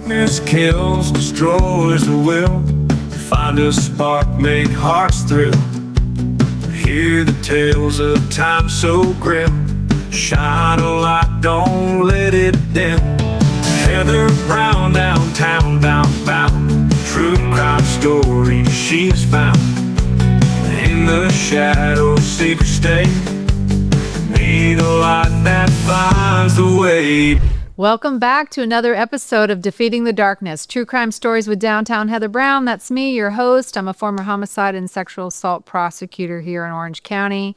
Darkness kills, destroys the will. Find a spark, make hearts thrill. Hear the tales of time so grim. Shine a light, don't let it dim. Heather Brown downtown, bound. True crime story she's found. In the shadows, secret stay. Need a light that finds the way. Welcome back to another episode of Defeating the Darkness, True Crime Stories with Downtown Heather Brown. That's me, your host. I'm a former homicide and sexual assault prosecutor here in Orange County.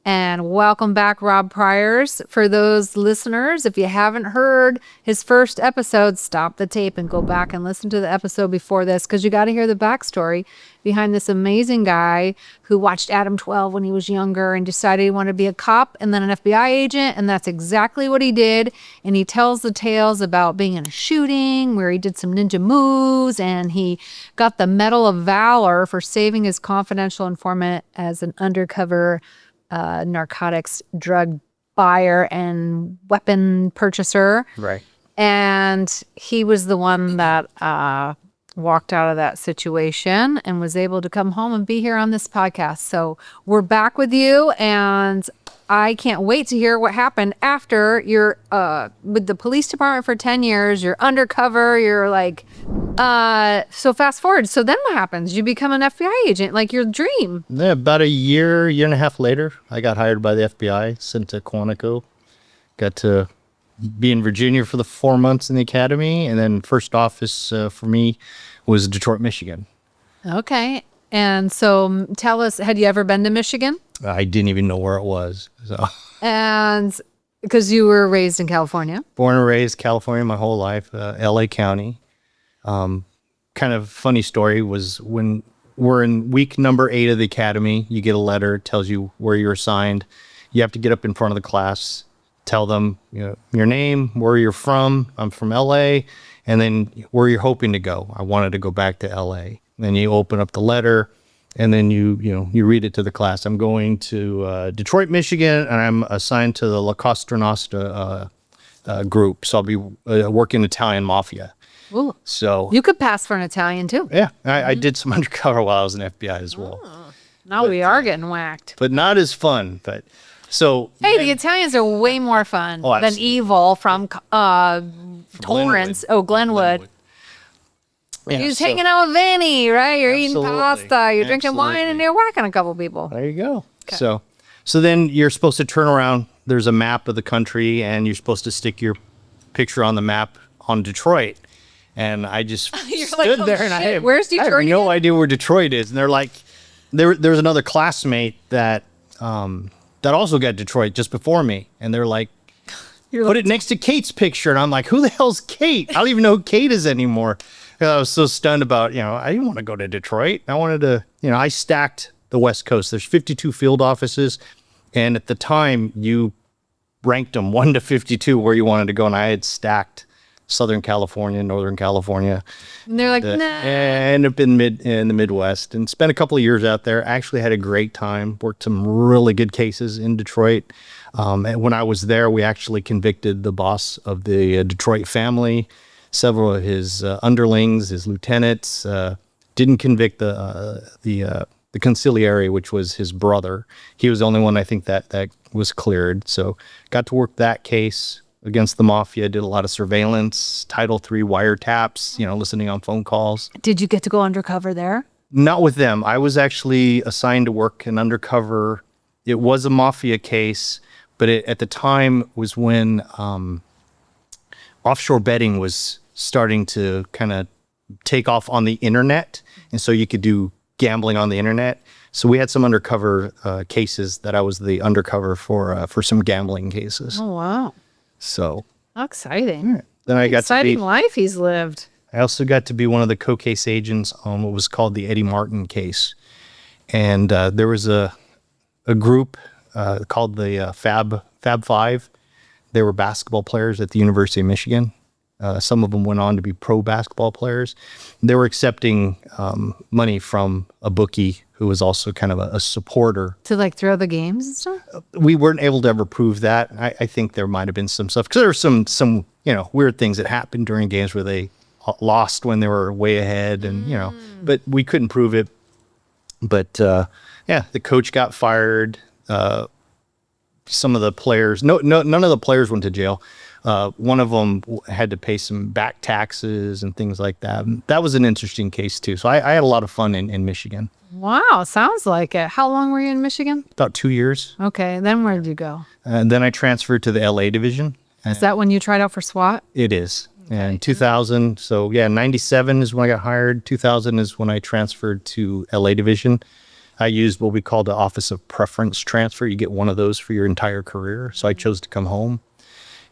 And welcome back, Rob Preijers. For those listeners, if you haven't heard his first episode, stop the tape and go back and listen to the episode before this, because you got to hear the backstory behind this amazing guy who watched Adam 12 when he was younger and decided he wanted to be a cop and then an FBI agent, and that's exactly what he did. And he tells the tales about being in a shooting where he did some ninja moves, and he got the Medal of Valor for saving his confidential informant as an undercover narcotics drug buyer and weapon purchaser. Right. And he was the one that walked out of that situation and was able to come home and be here on this podcast. So we're back with you, and I can't wait to hear what happened after you're with the police department for 10 years, you're undercover, you're like, so fast forward. So then what happens? You become an FBI agent, like your dream. Yeah, about a year and a half later, I got hired by the FBI, sent to Quantico, got to be in Virginia for the 4 months in the academy. And then first office for me was Detroit, Michigan. Okay. And so tell us, had you ever been to Michigan? I didn't even know where it was. So, and because you were raised in California. Born and raised California my whole life, LA County. Kind of funny story was when we're in week number 8 of the academy, you get a letter, tells you where you're assigned. You have to get up in front of the class, tell them, you know, your name, where you're from. I'm from LA, and then where you're hoping to go. I wanted to go back to LA. Then you open up the letter, and then you read it to the class. I'm going to Detroit, Michigan, and I'm assigned to the La Costa Nostra group. So I'll be working Italian mafia. Ooh. So you could pass for an Italian too. Yeah, I did some undercover while I was in FBI as well. Oh, now we are getting whacked. But not as fun. But so hey, the Italians are way more fun than evil from Torrance. Glenwood. Yeah, you're just hanging out with Vinny, right? You're eating pasta, you're drinking wine, and you're whacking a couple people. There you go. Okay. So then you're supposed to turn around. There's a map of the country, and you're supposed to stick your picture on the map on Detroit. And I just stood there, and I where's Detroit? I have no idea where Detroit is. And they're like, there's another classmate that also got Detroit just before me, and they're like, put it next to Kate's picture, and I'm like, who the hell's Kate? I don't even know who Kate is anymore. I was so stunned about, I didn't want to go to Detroit. I wanted to, I stacked the West Coast. There's 52 field offices, and at the time you ranked them 1 to 52 where you wanted to go, and I had stacked Southern California, Northern California. And they're like, nah. And up in the Midwest, and spent a couple of years out there. Actually had a great time. Worked some really good cases in Detroit. And when I was there, we actually convicted the boss of the Detroit family, several of his underlings, his lieutenants. Didn't convict the consigliere, which was his brother. He was the only one I think that was cleared. So got to work that case against the mafia, did a lot of surveillance, Title III wiretaps, listening on phone calls. Did you get to go undercover there? Not with them. I was actually assigned to work an undercover. It was a mafia case, but at the time was when offshore betting was starting to kind of take off on the internet. And so you could do gambling on the internet. So we had some undercover cases that I was the undercover for some gambling cases. Oh, wow. So how exciting! Right. Then I got exciting life he's lived. I also got to be one of the co-case agents on what was called the Eddie Martin case, and there was a group called the Fab Five. They were basketball players at the University of Michigan. Some of them went on to be pro basketball players. They were accepting money from a bookie who was also kind of a supporter. To like throw the games and stuff? We weren't able to ever prove that. I think there might have been some stuff, because there were some weird things that happened during games where they lost when they were way ahead, and but we couldn't prove it. But yeah, the coach got fired. Some of the players, none of the players went to jail. One of them had to pay some back taxes and things like that. And that was an interesting case too. So I had a lot of fun in Michigan. Wow, sounds like it. How long were you in Michigan? About 2 years. Okay, then where did you go? And then I transferred to the LA division. Is that when you tried out for SWAT? It is. And 2000, so yeah, 97 is when I got hired. 2000 is when I transferred to LA division. I used what we call the Office of Preference Transfer. You get one of those for your entire career. So I chose to come home.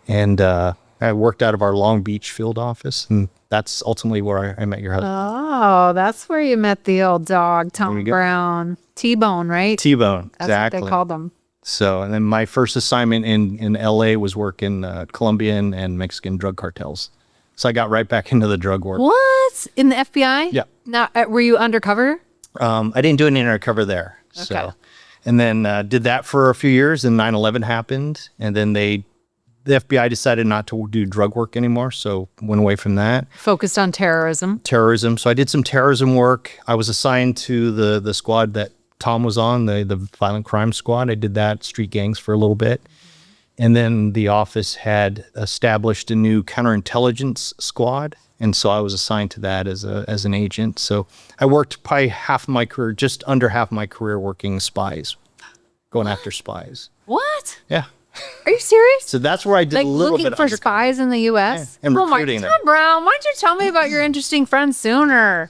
And I worked out of our Long Beach field office. And that's ultimately where I met your husband. Oh, that's where you met the old dog, Tom Brown. T-Bone, right? T-Bone, That's exactly. what they called him. So, and then my first assignment in LA was working Colombian and Mexican drug cartels. So I got right back into the drug work. What? In the FBI? Yeah. Now, were you undercover? I didn't do any undercover there. Okay. So, and then did that for a few years. And 9/11 happened, and then the FBI decided not to do drug work anymore. So went away from that. Focused on terrorism. So I did some terrorism work. I was assigned to the squad that Tom was on, the violent crime squad. I did that, street gangs, for a little bit. And then the office had established a new counterintelligence squad. And so I was assigned to that as an agent. So I worked probably half my career, just under half my career, working spies, going after spies. What? Yeah. Are you serious? So that's where I did Like a little looking bit for of spies in the U.S.? Yeah, and Oh my recruiting them. God, Brown, why don't you tell me about your interesting friend sooner?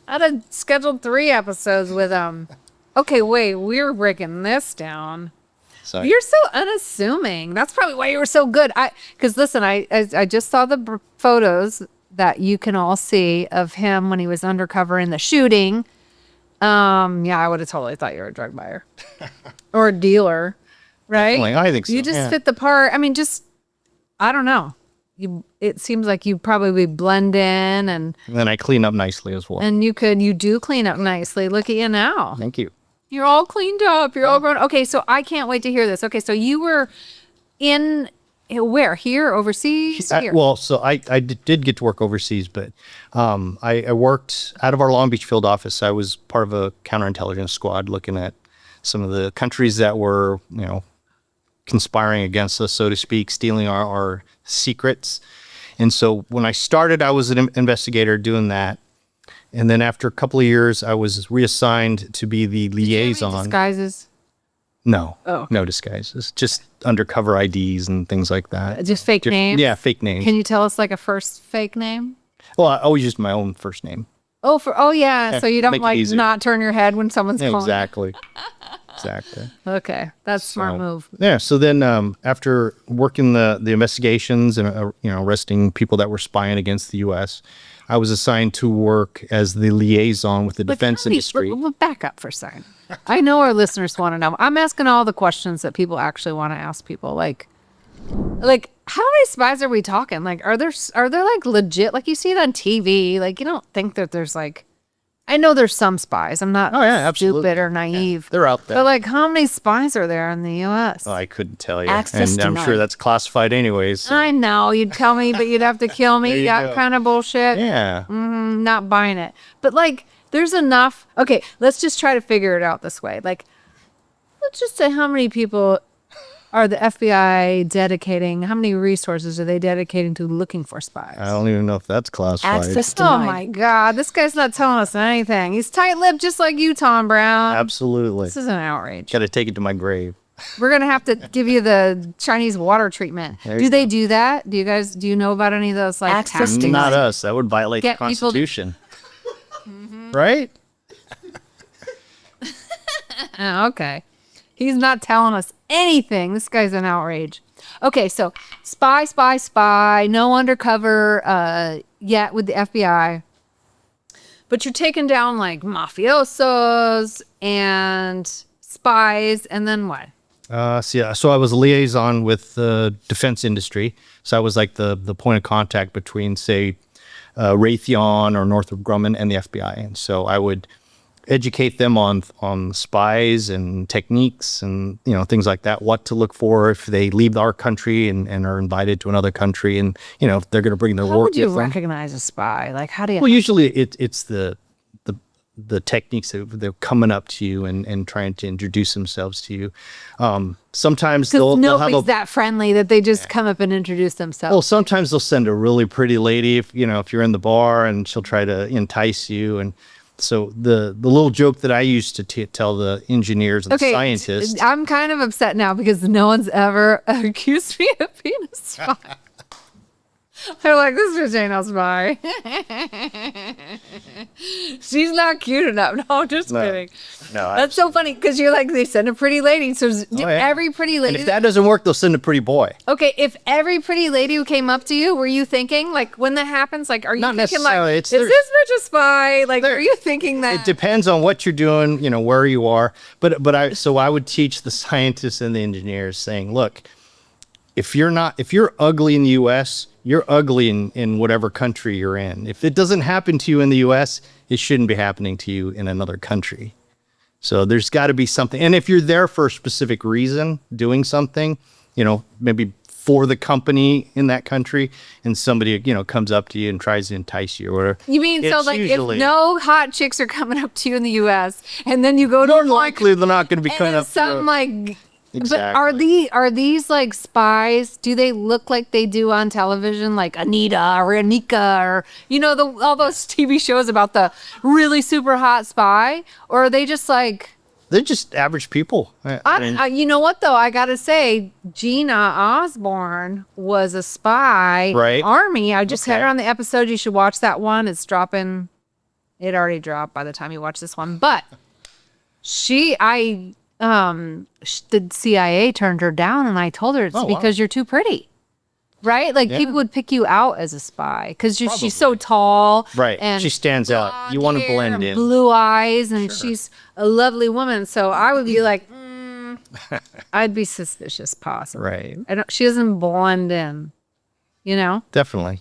I'd have scheduled 3 episodes with him. Okay, wait, we're breaking this down. So You're so unassuming. That's probably why you were so good. Because listen, I just saw the photos that you can all see of him when he was undercover in the shooting. Yeah, I would have totally thought you were a drug buyer or a dealer, right? Definitely, I think so. You just yeah. fit the part. I mean, I don't know. It seems like you probably blend in And then I clean up nicely as well. and you do clean up nicely. Look at you now. Thank you. You're all cleaned up. You're all grown. Okay, so I can't wait to hear this. Okay, so you were in where? Here? Overseas? Here? Well, so I did get to work overseas, but I worked out of our Long Beach field office. I was part of a counterintelligence squad looking at some of the countries that were, conspiring against us, so to speak, stealing our secrets. And so when I started, I was an investigator doing that. And then after a couple of years, I was reassigned to be the liaison. Disguises? No, Oh. no disguises, just undercover IDs and things like that. Just fake names? Yeah, fake names. Can you tell us like a first fake name? Well, I always used my own first name. Oh yeah. So you don't make it like easier. not turn your head when someone's Yeah, calling. exactly. Exactly. Okay, that's a smart So, move. Yeah. So then, after working the investigations and arresting people that were spying against the U.S., I was assigned to work as the liaison with the defense industry. We'll back up for a second. I know our listeners want to know. I'm asking all the questions that people actually want to ask people. Like how many spies are we talking? Like, are there like legit? Like you see it on TV. Like you don't think that there's like. I know there's some spies. I'm not absolutely. stupid or naive. They're out there. But like, how many spies are there in the U.S.? Oh, I couldn't tell you, Access and I'm denied. sure that's classified anyways. So. I know you'd tell me, but you'd have to kill There me. you That go. kind of bullshit. Yeah. Not buying it. But like, there's enough. Okay, let's just try to figure it out this way. Like, let's just say how many people are the FBI dedicating? How many resources are they dedicating to looking for spies? I don't even know if that's classified. Oh my God, this guy's not telling us anything. He's tight-lipped just like you, Tom Brown. Absolutely. This is an outrage. Got to take it to my grave. We're gonna have to give you the Chinese water treatment. There Do you they do that? Do you know about any of those like Access tactics? Not us. That would violate the Get people to- Constitution. Right? Oh, okay. He's not telling us anything. This guy's an outrage. Okay, so spy, no undercover yet with the FBI. But you're taking down like mafiosos and spies, and then what? So I was a liaison with the defense industry. So I was like the point of contact between, say, Raytheon or Northrop Grumman and the FBI. And so I would educate them on spies and techniques and things like that, what to look for if they leave our country and are invited to another country, and if they're going to bring their How work would you with them. recognize a spy? Like, how do you? Well, usually it's the techniques that they're coming up to you and trying to introduce themselves to you. Sometimes they'll have nobody's that friendly that they just come up and introduce themselves. well, sometimes they'll send a really pretty lady if you're in the bar, and she'll try to entice you. And so the little joke that I used to tell the engineers and the scientists. I'm kind of upset now because no one's ever accused me of being a spy. They're like, this bitch ain't no spy. She's not cute enough. No, just kidding. No, that's so funny because you're like, they send a pretty lady. So every pretty lady. And if that doesn't work, they'll send a pretty boy. Okay, if every pretty lady who came up to you, were you thinking, like, when that happens, like, are you Not thinking, necessarily. like, is this bitch a spy? Like, are you thinking that? It depends on what you're doing, where you are. But I would teach the scientists and the engineers saying, look, if you're ugly in the U.S., you're ugly in whatever country you're in. If it doesn't happen to you in the U.S., it shouldn't be happening to you in another country. So there's got to be something. And if you're there for a specific reason, doing something, maybe for the company in that country, and somebody, comes up to you and tries to entice you or whatever. You mean, so like, usually, if no hot chicks are coming up to you in the U.S., and then you go to more likely they're not going to be coming up something like. Exactly. But are these like spies? Do they look like they do on television, like Anita or Anika or all those TV shows about the really super hot spy? Or are they just like? They're just average people. You know what though? I gotta say, Gina Osborne was a spy. Right. Army. I just had her on the episode. You should watch that one. It's dropping. It already dropped by the time you watch this one, but the CIA turned her down, and I told her it's because you're too pretty, right? Like people would pick you out as a spy because she's so tall, right? And she stands out. You want to blend in. Blue eyes, and she's a lovely woman. So I would be like, I'd be suspicious, possibly. Right. She doesn't blend in, Definitely.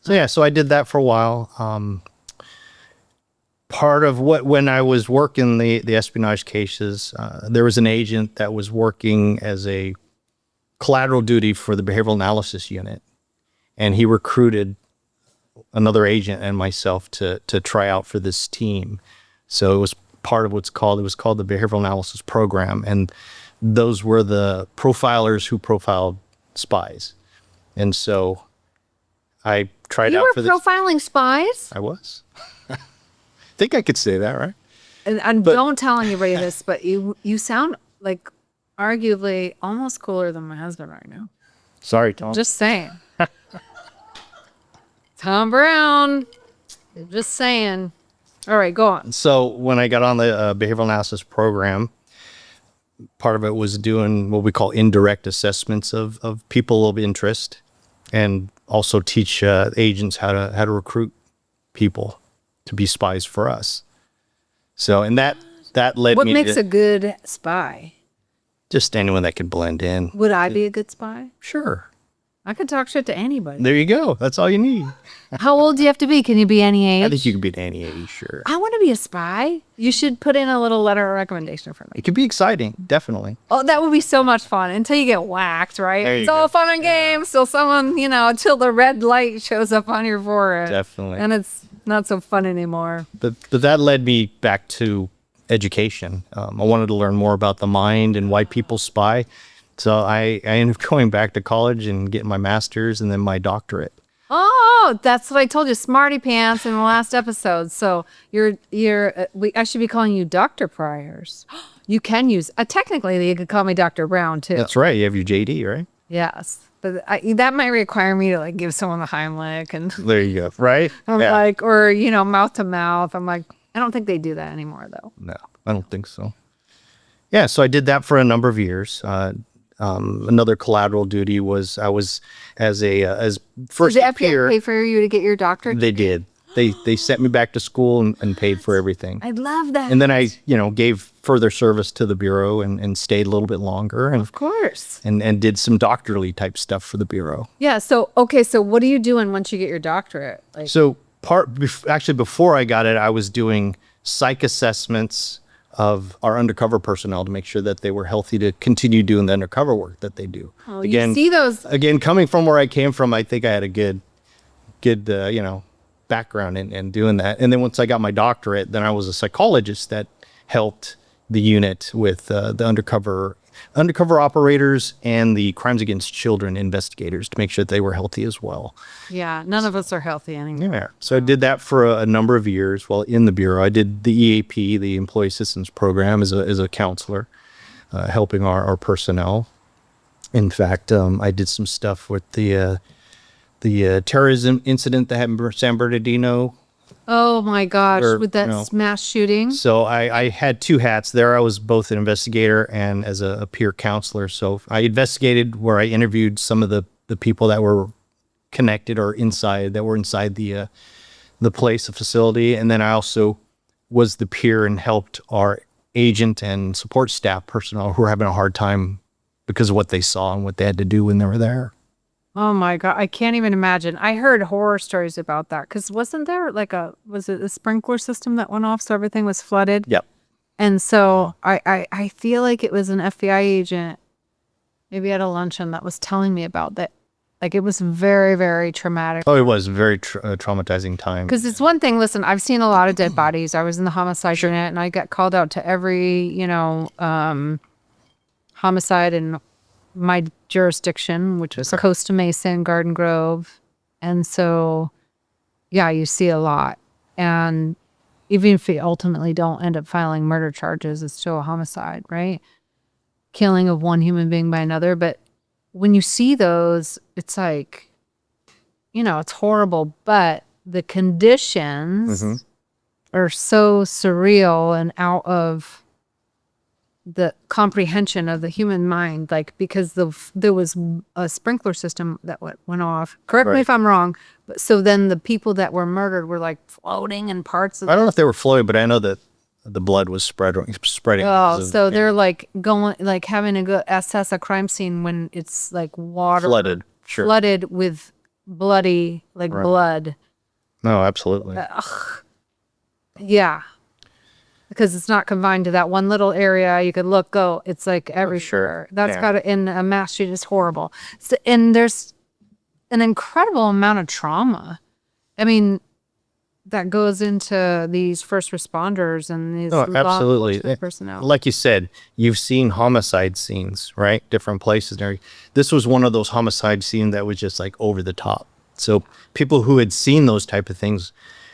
So I did that for a while. Part of when I was working the espionage cases, there was an agent that was working as a collateral duty for the behavioral analysis unit, and he recruited another agent and myself to try out for this team. So it was part of it was called the behavioral analysis program, and those were the profilers who profiled spies. And so I tried out for this. You were profiling spies? I was. I think I could say that, right? And don't tell anybody this, but you sound like arguably almost cooler than my husband right now. Sorry, Tom. Just saying. Tom Brown. Just saying. All right, go on. So when I got on the behavioral analysis program, part of it was doing what we call indirect assessments of people of interest, and also teach agents how to recruit people to be spies for us. So, and that led me to... What makes a good spy? Just anyone that can blend in. Would I be a good spy? Sure. I could talk shit to anybody. There you go. That's all you need. How old do you have to be? Can you be any age? I think you can be at any age, sure. I want to be a spy. You should put in a little letter of recommendation for me. It could be exciting, definitely. Oh, that would be so much fun until you get whacked, right? There you It's go. all fun and games till someone, until the red light shows up on your forehead. Definitely. And it's not so fun anymore. But that led me back to education. I wanted to learn more about the mind and why people spy. So I ended up going back to college and getting my master's and then my doctorate. Oh, that's what I told you, smarty pants in the last episode. So I should be calling you Dr. Preijers. You can use, technically you could call me Dr. Brown too. That's right. You have your JD, right? Yes. But that might require me to like give someone the Heimlich and There you go. Right? I'm like, or, mouth to mouth. I'm like, I don't think they do that anymore though. No, I don't think so. Yeah. So I did that for a number of years. Another collateral duty was I was as first Did the peer. FDA pay for you to get your doctorate? They did. They sent me back to school and paid for everything. I love that. And then I, gave further service to the Bureau and stayed a little bit longer. And, of course. And did some doctorally type stuff for the Bureau. Yeah. So, okay. So what are you doing once you get your doctorate? Like, So actually before I got it, I was doing psych assessments of our undercover personnel to make sure that they were healthy to continue doing the undercover work that they do. Oh, you see those. Again, coming from where I came from, I think I had a good background in doing that. And then once I got my doctorate, then I was a psychologist that helped the unit with the undercover operators and the crimes against children investigators to make sure that they were healthy as well. Yeah, none of us are healthy anymore. Yeah. So I did that for a number of years while in the Bureau. I did the EAP, the Employee Assistance Program, as a counselor, helping our personnel. In fact, I did some stuff with the terrorism incident that happened in San Bernardino. Oh my gosh, with that mass shooting. So I had two hats there. I was both an investigator and as a peer counselor. So I investigated where I interviewed some of the people that were connected or inside the place, the facility. And then I also was the peer and helped our agent and support staff personnel who were having a hard time because of what they saw and what they had to do when they were there. Oh my God. I can't even imagine. I heard horror stories about that. Because wasn't there was it a sprinkler system that went off so everything was flooded? Yep. And so I feel like it was an FBI agent, maybe at a luncheon, that was telling me about that. Like it was very, very traumatic. Oh, it was a very traumatizing time. Because it's one thing, listen, I've seen a lot of dead bodies. I was in the homicide unit and I got called out to every, homicide in my jurisdiction, which was Costa Mesa and Garden Grove. And so, yeah, you see a lot. And even if you ultimately don't end up filing murder charges, it's still a homicide, right? Killing of one human being by another. But when you see those, it's like, it's horrible. But the conditions are so surreal and out of the comprehension of the human mind, like because there was a sprinkler system that went off. Correct me if I'm wrong, but so then the people that were murdered were like floating in parts of. I don't know if they were floating, but I know that the blood was spreading. Oh, so they're like going, like having to go assess a crime scene when it's like water flooded with bloody blood. No, absolutely. Yeah. Because it's not confined to that one little area. You could go. It's like everywhere. Sure. That's got to, in a mass shooting is horrible. So, and there's an incredible amount of trauma. I mean, that goes into these first responders and these law enforcement personnel. Like you said, you've seen homicide scenes, right? Different places. This was one of those homicide scenes that was just like over the top. So people who had seen those type of things,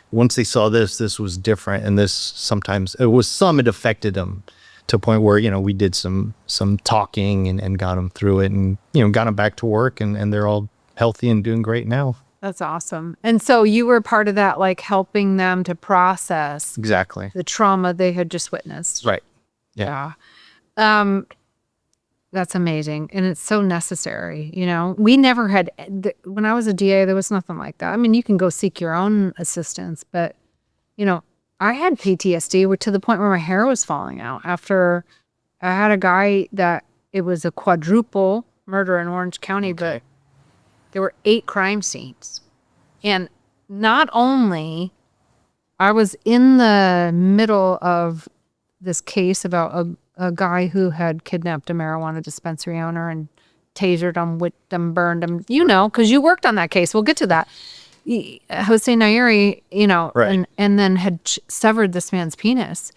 once they saw this was different. And this sometimes it affected them to a point where, we did some talking and got them through it and, got them back to work and they're all healthy and doing great now. That's awesome. And so you were part of that, like helping them to process exactly the trauma they had just witnessed. Right. Yeah. That's amazing. And it's so necessary. We never had, when I was a DA, there was nothing like that. I mean, you can go seek your own assistance, but, I had PTSD to the point where my hair was falling out after I had a guy that it was a quadruple murder in Orange County, but there were 8 crime scenes. And not only I was in the middle of this case about a guy who had kidnapped a marijuana dispensary owner and tasered him, whipped him, burned him, because you worked on that case. We'll get to that. Jose Nairi, and then had severed this man's penis.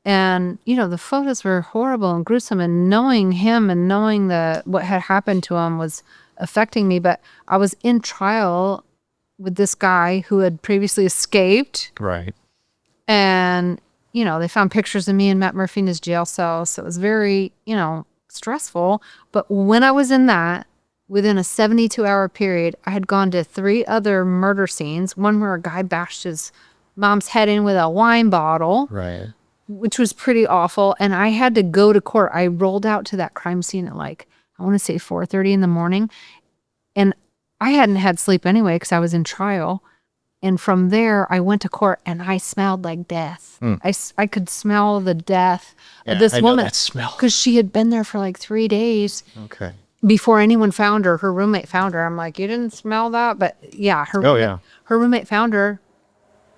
And, the photos were horrible and gruesome, and knowing him and knowing what had happened to him was affecting me. But I was in trial with this guy who had previously escaped. Right. And, they found pictures of me and Matt Murphy in his jail cell. So it was very, stressful. But when I was in that, within a 72-hour period, I had gone to 3 other murder scenes. One where a guy bashed his mom's head in with a wine bottle. Right. Which was pretty awful. And I had to go to court. I rolled out to that crime scene at I want to say 4:30 in the morning. And I hadn't had sleep anyway because I was in trial. And from there, I went to court and I smelled like death. I could smell the death of this woman. That smell. Because she had been there for 3 days. Okay. Before anyone found her. Her roommate found her. I'm like, you didn't smell that? But yeah, her roommate found her.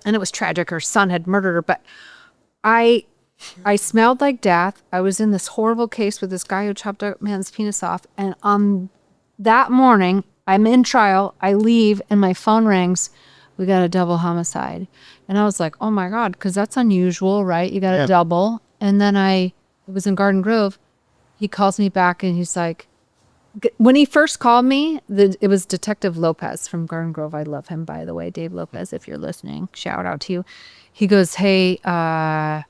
And it was tragic. Her son had murdered her. But I smelled like death. I was in this horrible case with this guy who chopped a man's penis off. And on that morning, I'm in trial. I leave and my phone rings. We got a double homicide. And I was like, oh my God, because that's unusual, right? You got a double. And then it was in Garden Grove. He calls me back and he's like, when he first called me, it was Detective Lopez from Garden Grove. I love him, by the way. Dave Lopez, if you're listening, shout out to you. He goes, hey, I'm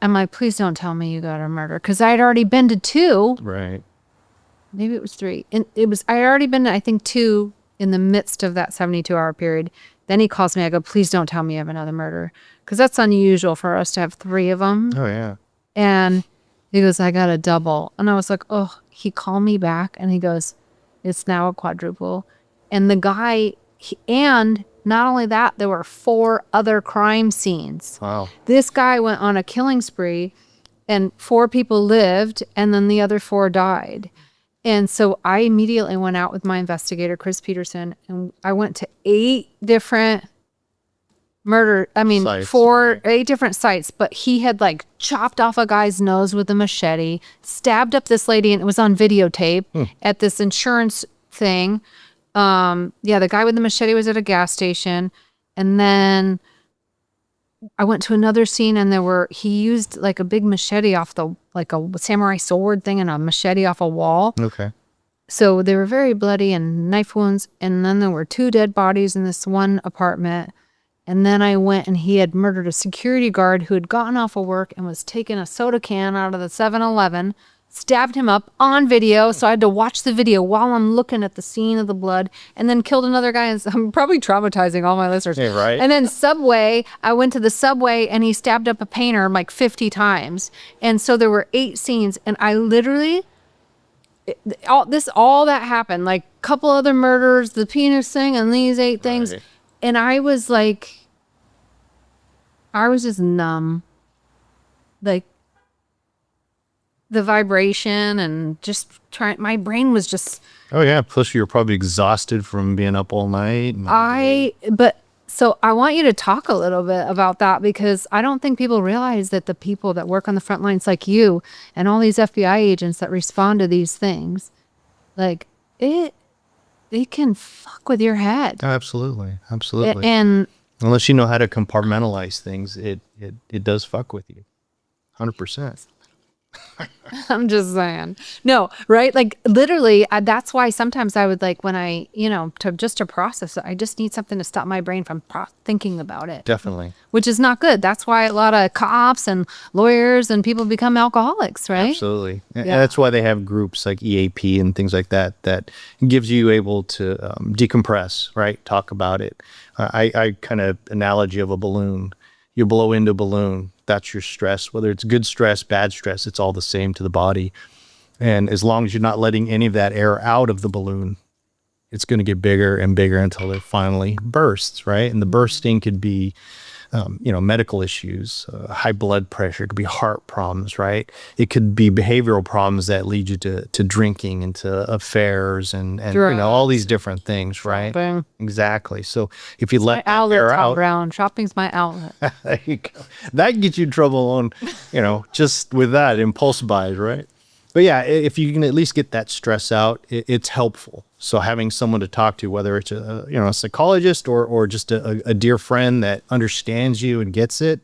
like, please don't tell me you got a murder. Because I had already been to 2. Right. Maybe it was 3. And I had already been to, I think, 2 in the midst of that 72-hour period. Then he calls me. I go, please don't tell me you have another murder. Because that's unusual for us to have 3 of them. Oh, yeah. And he goes, I got a double. And I was like, oh, he called me back and he goes, it's now a quadruple. And the guy, and not only that, there were 4 other crime scenes. Wow. This guy went on a killing spree and 4 people lived and then the other 4 died. And so I immediately went out with my investigator, Chris Peterson, and I went to 8 different sites. 8 different sites, but he had like chopped off a guy's nose with a machete, stabbed up this lady, and it was on videotape at this insurance thing. The guy with the machete was at a gas station. And then I went to another scene and he used like a big machete off like a samurai sword thing and a machete off a wall. Okay. So they were very bloody and knife wounds. And then there were 2 dead bodies in this one apartment. And then I went and he had murdered a security guard who had gotten off of work and was taking a soda can out of the 7-Eleven, stabbed him up on video. So I had to watch the video while I'm looking at the scene of the blood, and then killed another guy. And I'm probably traumatizing all my listeners. Yeah, right. And then Subway, I went to the Subway and he stabbed up a painter like 50 times. And so there were 8 scenes and I literally, all that happened, like a couple other murders, the penis thing and these 8 things. Right. And I was just numb. Like the vibration and just my brain was just. Oh, yeah. Plus, you're probably exhausted from being up all night. So I want you to talk a little bit about that, because I don't think people realize that the people that work on the front lines like you and all these FBI agents that respond to these things, like it can fuck with your head. Oh, absolutely. Absolutely. And unless you know how to compartmentalize things, it does fuck with you. 100%. I'm just saying. No, right? Like literally, that's why sometimes I would like when I, to process it, I just need something to stop my brain from thinking about it. Definitely. Which is not good. That's why a lot of cops and lawyers and people become alcoholics, right? Absolutely. And that's why they have groups like EAP and things like that gives you able to decompress, right? Talk about it. I kind of analogy of a balloon. You blow into a balloon. That's your stress, whether it's good stress, bad stress, it's all the same to the body. And as long as you're not letting any of that air out of the balloon, it's going to get bigger and bigger until it finally bursts, right? And the bursting could be, medical issues, high blood pressure, it could be heart problems, right? It could be behavioral problems that lead you to drinking and to affairs and all these different things, right? Shopping. Exactly. So if you let my outlet, air Tom out, Brown. Shopping's my outlet. there you go. That gets you in trouble on, just with that impulse buys, right? But yeah, if you can at least get that stress out, it's helpful. So having someone to talk to, whether it's a psychologist or just a dear friend that understands you and gets it,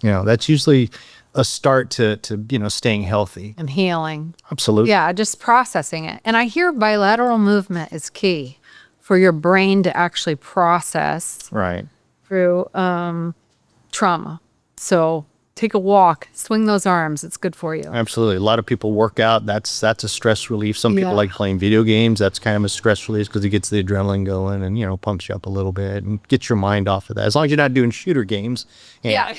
that's usually a start to staying healthy And healing. Absolutely. Yeah, just processing it. And I hear bilateral movement is key for your brain to actually process Right. through trauma. So take a walk, swing those arms. It's good for you. Absolutely. A lot of people work out. That's a stress relief. Some people Yeah. like playing video games. That's kind of a stress relief because it gets the adrenaline going and, pumps you up a little bit and gets your mind off of that. As long as you're not doing shooter games. Yeah.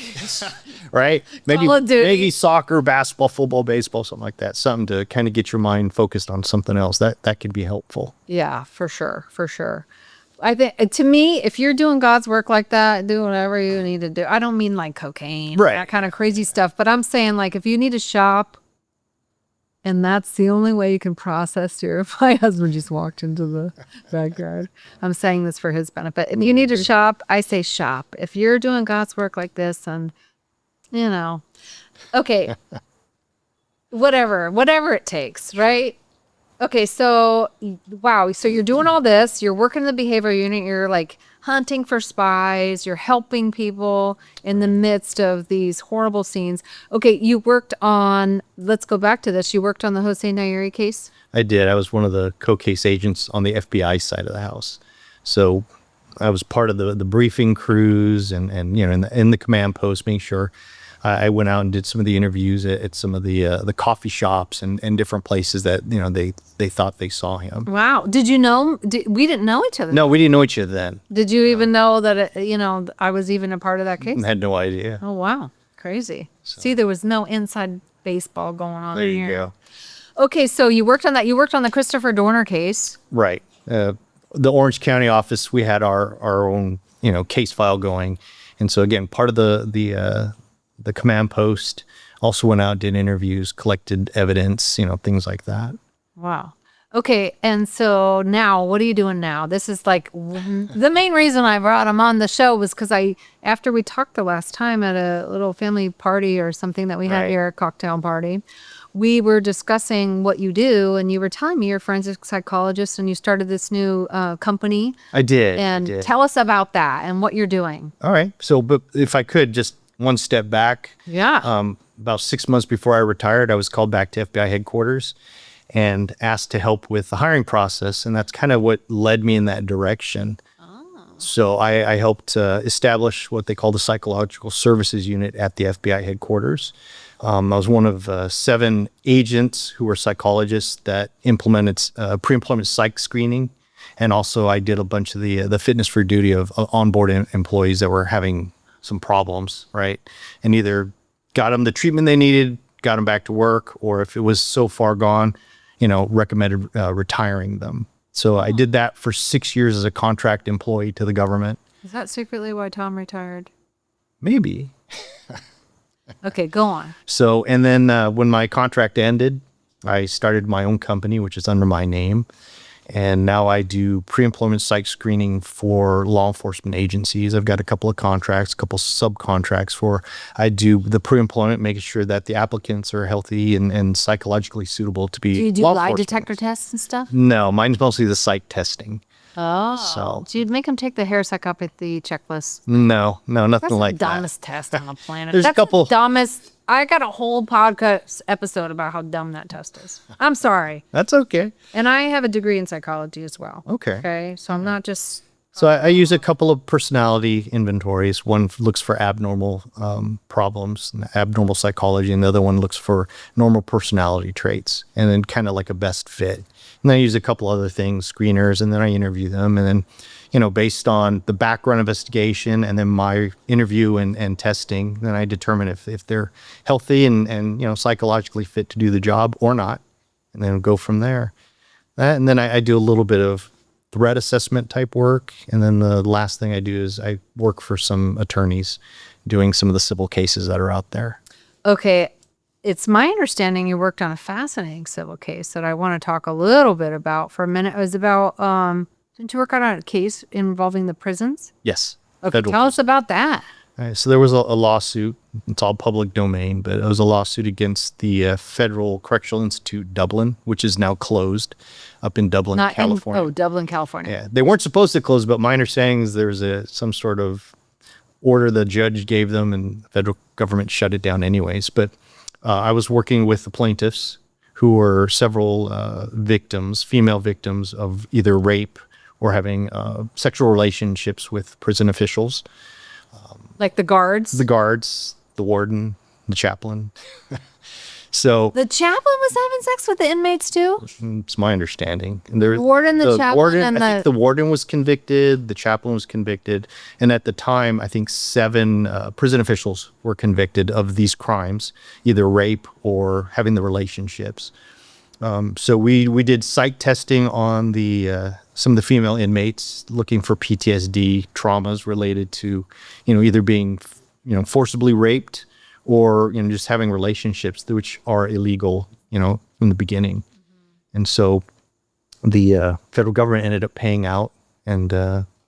Right? Call of Duty. Maybe soccer, basketball, football, baseball, something like that. Something to kind of get your mind focused on something else. That could be helpful. Yeah, for sure. For sure. I think to me, if you're doing God's work like that, do whatever you need to do. I don't mean like cocaine, Right. that kind of crazy stuff, but I'm saying like if you need to shop and that's the only way you can process my husband just walked into the backyard. I'm saying this for his benefit. If you need to shop, I say shop. If you're doing God's work like this and you know. Okay. Whatever it takes, right? Okay, so wow, so you're doing all this, you're working in the behavioral unit, you're like hunting for spies, you're helping people in the midst of these horrible scenes. Okay, you worked on, let's go back to this, you worked on the Hossein Nayeri case? I did. I was one of the co-case agents on the FBI side of the house. So I was part of the briefing crews and you know, in the command post, making sure I went out and did some of the interviews at some of the coffee shops and different places that, you know, they thought they saw him. Wow. Did you know, we didn't know each other. No, we didn't know each other then. Did you even know that, I was even a part of that case? I had no idea. Oh, wow. Crazy. See, there was no inside baseball going on There here. you go. Okay, so you worked on that. You worked on the Christopher Dorner case. Right. The Orange County office, we had our own, you know, case file going. And so again, part of the command post, also went out, did interviews, collected evidence, you know, things like that. Wow. Okay, and so now, what are you doing now? This is like the main reason I brought him on the show was because after we talked the last time at a little family party or something that we had Right. here, a cocktail party, we were discussing what you do, and you were telling me you're a forensic psychologist and you started this new company. I did. And tell us about that and what you're doing. All right. So, but if I could just one step back. Yeah. About 6 months before I retired, I was called back to FBI headquarters and asked to help with the hiring process. And that's kind of what led me in that direction. So I helped establish what they call the Psychological Services Unit at the FBI headquarters. I was one of 7 agents who were psychologists that implemented pre-employment psych screening. And also I did a bunch of the fitness for duty of onboard employees that were having some problems, right? And either got them the treatment they needed, got them back to work, or if it was so far gone, you know, recommended retiring them. So I did that for 6 years as a contract employee to the government. Is that secretly why Tom retired? Maybe. Okay, go on. So, and then when my contract ended, I started my own company, which is under my name. And now I do pre-employment psych screening for law enforcement agencies. I've got a couple of contracts, a couple subcontracts for, I do the pre-employment, making sure that the applicants are healthy and psychologically suitable to be Do you do law lie enforcement. detector tests and stuff? No, mine's mostly the psych testing. Oh. So- Do you make them take the hair psychopathy checklist? No, nothing That's like the that. dumbest test on the planet. There's a That's couple- the dumbest. I got a whole podcast episode about how dumb that test is. I'm sorry. That's okay. And I have a degree in psychology as well. Okay. Okay. So I'm not just. So I use a couple of personality inventories. One looks for abnormal problems, abnormal psychology, and the other one looks for normal personality traits, and then kind of like a best fit. And then I use a couple other things, screeners, and then I interview them. And then, you know, based on the background investigation and then my interview and testing, then I determine if they're healthy and, you know, psychologically fit to do the job or not, and then go from there. And then I do a little bit of threat assessment type work. And then the last thing I do is I work for some attorneys doing some of the civil cases that are out there. Okay. It's my understanding you worked on a fascinating civil case that I want to talk a little bit about for a minute. It was about, didn't you work on a case involving the prisons? Yes. Okay. Federal Tell us about that. All right, so there was a lawsuit. It's all public domain, but it was a lawsuit against the Federal Correctional Institute, Dublin, which is now closed up in Dublin, California. Dublin, California. Yeah, they weren't supposed to close, but my understanding is there's some sort of order the judge gave them, and the federal government shut it down anyways. But I was working with the plaintiffs, who were several victims, female victims of either rape or having sexual relationships with prison officials. Like the guards? The guards, the warden, the chaplain. So The chaplain was having sex with the inmates too? it's my understanding. And there, The warden, the chaplain, warden, and I think the warden was convicted. The chaplain was convicted, and at the time, I think 7 prison officials were convicted of these crimes, either rape or having the relationships. So we did psych testing on the some of the female inmates, looking for PTSD traumas related to, you know, either being, you know, forcibly raped or, you know, just having relationships which are illegal, you know, from the beginning. And so the federal government ended up paying out and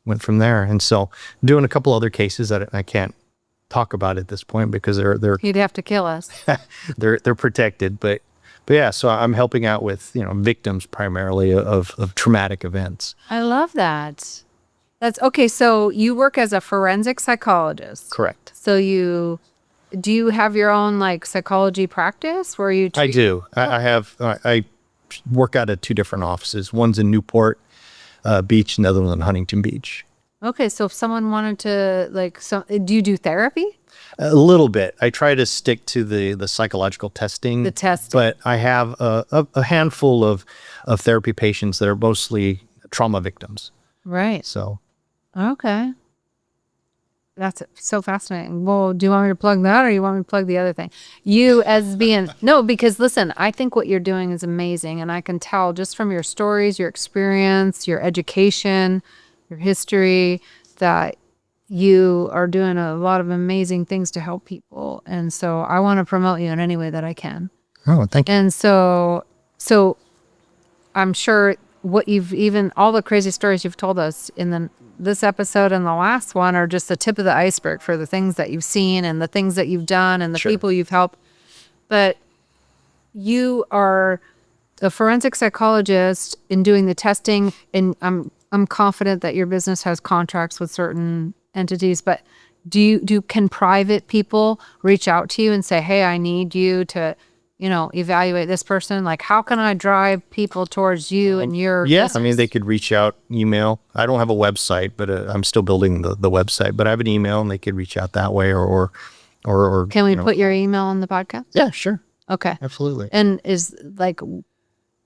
went from there. And so doing a couple other cases that I can't talk about at this point because they're You'd have to kill us. they're protected. But yeah, so I'm helping out with victims primarily of traumatic events. I love that. That's okay. So you work as a forensic psychologist. Correct. So do you have your own like psychology practice where you I do. I work out of 2 different offices. One's in Newport Beach, another one's in Huntington Beach. Okay, so if someone wanted to do you do therapy? A little bit. I try to stick to the psychological testing. The testing. But I have a handful of therapy patients that are mostly trauma victims. Right. So. Okay. That's so fascinating. Well, do you want me to plug that or you want me to plug the other thing? You as being, no, because listen, I think what you're doing is amazing. And I can tell just from your stories, your experience, your education, your history, that you are doing a lot of amazing things to help people. And so I want to promote you in any way that I can. Oh, thank you. And so I'm sure all the crazy stories you've told us in this episode and the last one are just the tip of the iceberg for the things that you've seen and the things that you've done and the people you've helped. But you are a forensic psychologist in doing the testing, and I'm confident that your business has contracts with certain entities, but can private people reach out to you and say, hey, I need you to evaluate this person? Like, how can I drive people towards you and your business? I mean, they could reach out, email. I don't have a website, but I'm still building the website. But I have an email, and they could reach out that way, or can we put your email on the podcast? Yeah, sure. Okay, absolutely. And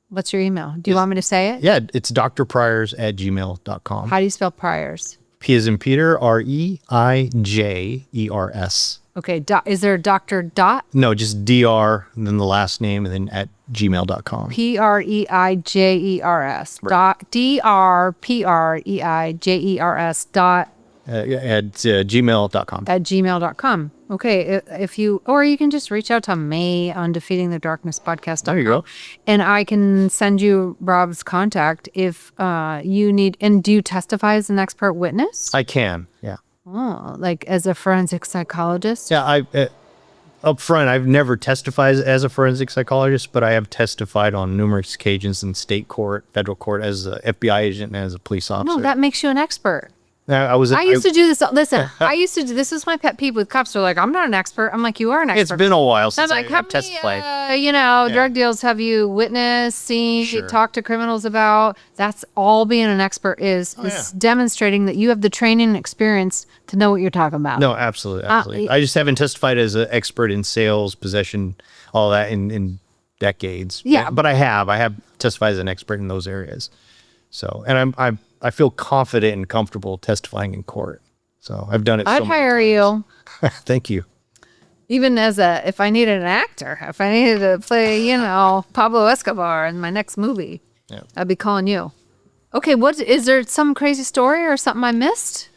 what's your email? Do you want me to say it? Yeah, it's drpreijers@gmail.com. How do you spell Preijers? P as in Peter, REIJERS. Okay. Is there a doctor dot? No, just DR, and then the last name, and then at gmail.com. PREIJERS. Dot DRPREIJERS dot. At gmail.com. At gmail.com. Okay. Or you can just reach out to me on defeatingthedarknesspodcast.com. There you go. And I can send you Rob's contact if you need. And do you testify as an expert witness? I can, yeah. Oh, like as a forensic psychologist? Yeah, up front, I've never testified as a forensic psychologist, but I have testified on numerous occasions in state court, federal court, as an FBI agent and as a police officer. No, that makes you an expert. I used to do this. Listen, this is my pet peeve with cops. They're like, I'm not an expert. I'm like, you are an expert. It's been a while since I've testified. Drug deals have you witnessed, seen, talked to criminals about? That's all being an expert is demonstrating that you have the training and experience to know what you're talking about. No, absolutely. I just haven't testified as an expert in sales, possession, all that in decades. Yeah. But I have testified as an expert in those areas. So, and I feel confident and comfortable testifying in court. So I've done it. I'd hire you. Thank you. Even if I needed an actor, if I needed to play, Pablo Escobar in my next movie, I'd be calling you. Okay. Is there some crazy story or something I missed?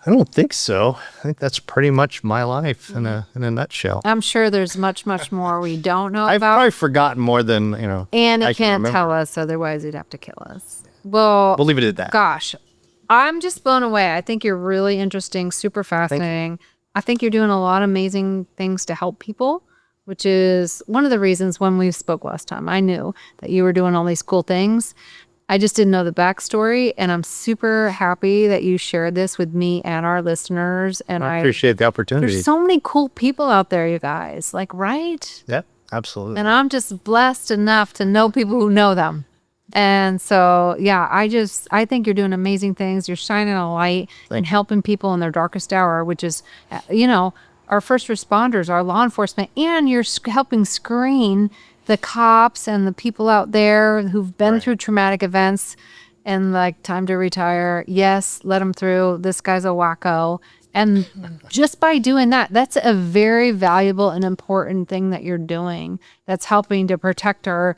I don't think so. I think that's pretty much my life in a nutshell. I'm sure there's much, much more we don't know I've about. probably forgotten more than, And I he can't remember. tell us, otherwise he'd have to kill us. Well, We'll leave it at that. Gosh, I'm just blown away. I think you're really interesting, super fascinating. I think you're doing a lot of amazing things to help people, which is one of the reasons when we spoke last time, I knew that you were doing all these cool things. I just didn't know the backstory, and I'm super happy that you shared this with me and our listeners. And I appreciate the opportunity. There's so many cool people out there, you guys. Like, right? Yeah, absolutely. And I'm just blessed enough to know people who know them. And so, yeah, I think you're doing amazing things. You're shining a light and helping people in their darkest hour, which is, our first responders, our law enforcement, and you're helping screen the cops and the people out there who've been through traumatic events and like time to retire. Yes, let them through. This guy's a wacko. And just by doing that, that's a very valuable and important thing that you're doing. that's helping to protect the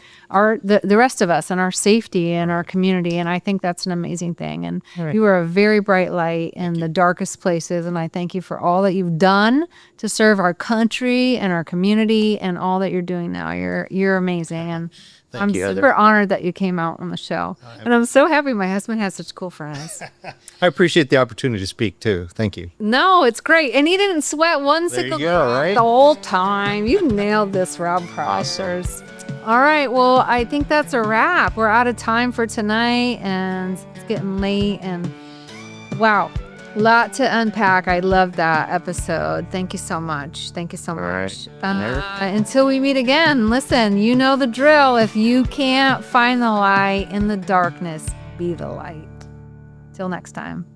rest of us and our safety and our community. And I think that's an amazing thing. And you are a very bright light in the darkest places. And I thank you for all that you've done to serve our country and our community and all that you're doing now. You're amazing. And I'm super honored that you came out on the show. And I'm so happy my husband has such cool friends. I appreciate the opportunity to speak too. Thank you. No, it's great. And he didn't sweat one single right? the whole time. You nailed this, Rob Preijers. All right. Well, I think that's a wrap. We're out of time for tonight and it's getting late. And wow, lot to unpack. I love that episode. Thank you so much. Thank you so much. Until we meet again, listen, you know the drill. If you can't find the light in the darkness, be the light. Till next time.